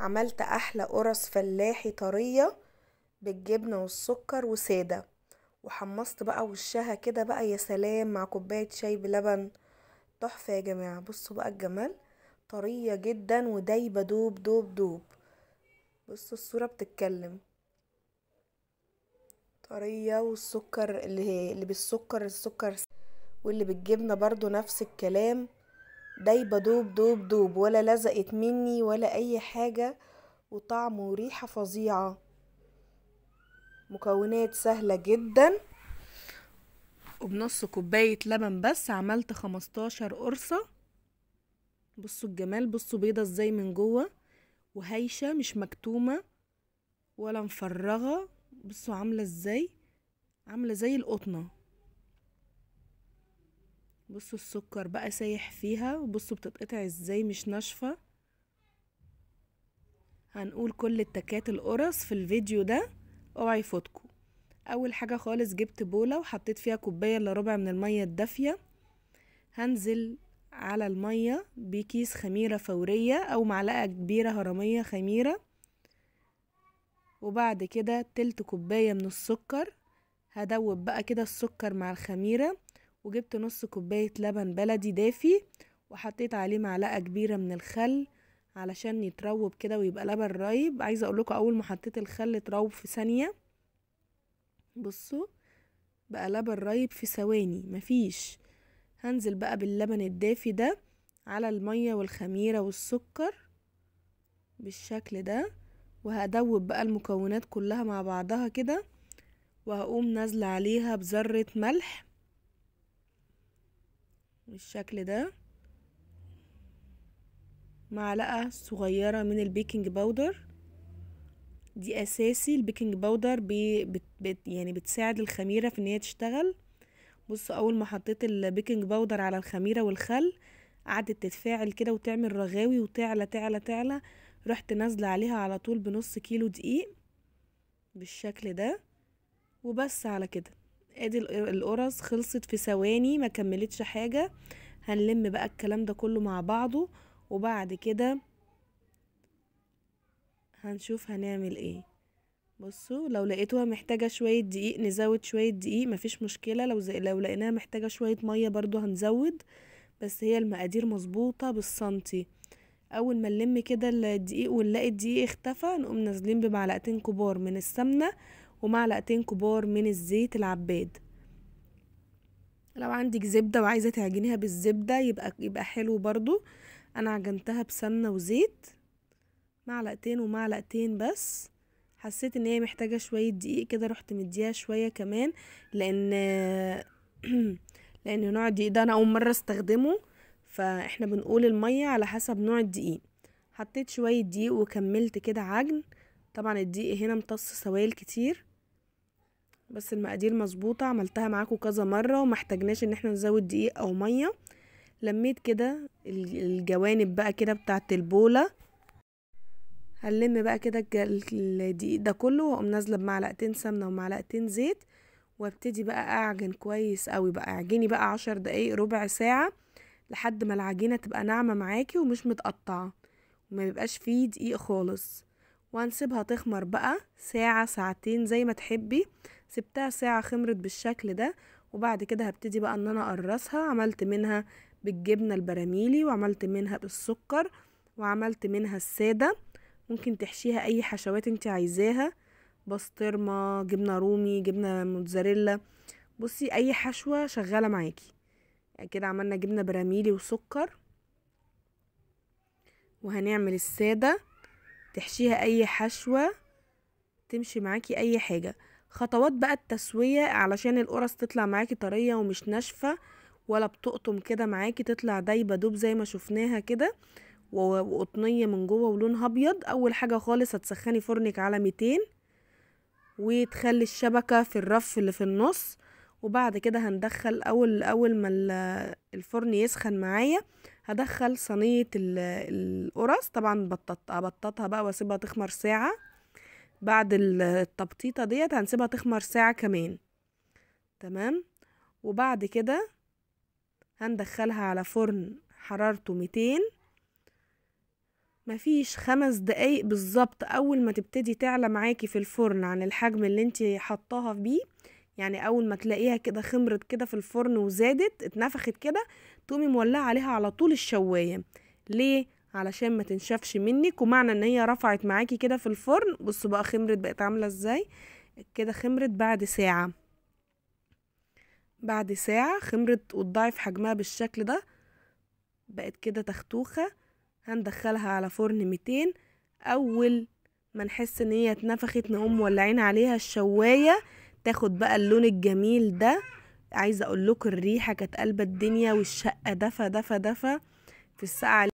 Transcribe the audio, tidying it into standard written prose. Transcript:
عملت احلى قرص فلاحي طرية بالجبنة والسكر وسادة، وحمصت بقى وشها كده بقى يا سلام مع كوباية شاي بلبن. تحفة يا جماعة، بصوا بقى الجمال، طرية جدا ودايبة دوب دوب دوب. بصوا الصورة بتتكلم، طرية، والسكر اللي بالسكر السكر، واللي بالجبنة برضو نفس الكلام، دايبة دوب دوب دوب، ولا لزقت مني ولا اي حاجة، وطعم وريحة فظيعة. مكونات سهلة جدا، وبنص كوباية لبن بس عملت 15 قرصة. بصوا الجمال، بصوا بيضة ازاي من جوه، وهايشة مش مكتومة ولا مفرغة. بصوا عاملة ازاي، عاملة زي القطنة. بصوا السكر بقى سايح فيها، وبصوا بتتقطع ازاي مش ناشفة. هنقول كل التكات القرص في الفيديو ده، اوعى يفوتكم. اول حاجة خالص جبت بولة وحطيت فيها كوباية الا ربع من المية الدافية. هنزل على المية بكيس خميرة فورية او معلقة كبيرة هرمية خميرة، وبعد كده تلت كوباية من السكر. هدوب بقى كده السكر مع الخميرة، وجبت نص كوباية لبن بلدي دافي، وحطيت عليه معلقة كبيرة من الخل علشان يتروب كده ويبقى لبن رايب. عايزة اقولكوا اول ما حطيت الخل اتروب في ثانية. بصوا بقى لبن رايب في ثواني مفيش. هنزل بقى باللبن الدافي ده على المية والخميرة والسكر بالشكل ده، وهدوب بقى المكونات كلها مع بعضها كده، وهقوم نازلة عليها بذرة ملح بالشكل ده، معلقة صغيرة من البيكنج باودر. دي اساسي، البيكنج باودر يعني بتساعد الخميرة في ان هي تشتغل. بصوا اول ما حطيت البيكنج باودر على الخميرة والخل قعدت تتفاعل كده وتعمل رغاوي وتعلى تعلى تعلى. رحت نازلة عليها على طول بنص كيلو دقيق بالشكل ده، وبس على كده. ادي القرص خلصت في ثواني ما كملتش حاجة. هنلم بقى الكلام ده كله مع بعضه، وبعد كده هنشوف هنعمل ايه. بصوا لو لقيتوها محتاجة شوية دقيق نزود شوية دقيق، مفيش مشكلة. لو لقيناها محتاجة شوية مية برضو هنزود، بس هي المقادير مظبوطة بالسنتي. اول ما نلم كده الدقيق ونلاقي الدقيق اختفى، نقوم نازلين بمعلقتين كبار من السمنة ومعلقتين كبار من الزيت العباد. لو عندك زبدة وعايزة تعجنيها بالزبدة يبقى حلو برضو. انا عجنتها بسمنة وزيت، معلقتين ومعلقتين بس. حسيت ان هي محتاجة شوية دقيق كده، رحت مديها شوية كمان، لان لان نوع الدقيق ده انا اول مرة استخدمه، فاحنا بنقول المية على حسب نوع الدقيق. حطيت شوية دقيق وكملت كده عجن. طبعا الدقيق هنا امتص سوائل كتير، بس المقادير مظبوطة. عملتها معاكم كذا مرة ومحتاجناش ان احنا نزود دقيق او مية. لميت كده الجوانب بقى كده بتاعت البولة. هنلم بقى كده الدقيق ده كله، واقوم نازله بمعلقتين سمنه ومعلقتين زيت، وابتدي بقى اعجن كويس قوي. بقى اعجني بقى 10 دقايق ربع ساعه لحد ما العجينه تبقى ناعمه معاكي ومش متقطعه وما يبقاش فيه دقيق خالص. وهنسيبها تخمر بقى ساعه ساعتين زي ما تحبي. سبتها ساعه خمرت بالشكل ده، وبعد كده هبتدي بقى ان انا اقرصها. عملت منها بالجبنه البراميلي، وعملت منها بالسكر، وعملت منها الساده. ممكن تحشيها اي حشوات انت عايزاها، بسطرمة، جبنة رومي، جبنة موتزاريلا. بصي اي حشوة شغالة معاكي. يعني كده عملنا جبنة براميلي وسكر، وهنعمل السادة. تحشيها اي حشوة تمشي معاكي اي حاجة. خطوات بقى التسوية علشان القرص تطلع معاكي طرية ومش ناشفة ولا بتقطم كده معاكي، تطلع دايبة دوب زي ما شفناها كده، وقطنية من جوه ولونها ابيض. اول حاجة خالص هتسخني فرنك على 200، وتخلي الشبكة في الرف اللي في النص. وبعد كده هندخل اول ما الفرن يسخن معايا، هدخل صينية القرص. طبعا ابططها بقى واسيبها تخمر ساعة. بعد التبطيطة ديت هنسيبها تخمر ساعة كمان. تمام. وبعد كده هندخلها على فرن حرارته 200 مفيش 5 دقايق بالظبط اول ما تبتدي تعلى معاكي في الفرن عن الحجم اللي انتي حطاها بيه، يعني اول ما تلاقيها كده خمرت كده في الفرن وزادت اتنفخت كده، تقومي مولعه عليها على طول الشوايه. ليه؟ علشان ما تنشفش منك، ومعنى ان هي رفعت معاكي كده في الفرن. بصوا بقى خمرت بقت عامله ازاي كده. خمرت بعد ساعه، بعد ساعه خمرت وتضاعف حجمها بالشكل ده، بقت كده تختوخه. هندخلها على فرن 200. اول ما نحس ان هي اتنفخت نقوم مولعين عليها الشوايه، تاخد بقى اللون الجميل ده. عايزه اقول لكم الريحه كانت قلبة الدنيا، والشقه دفى دفى دفى في الساعه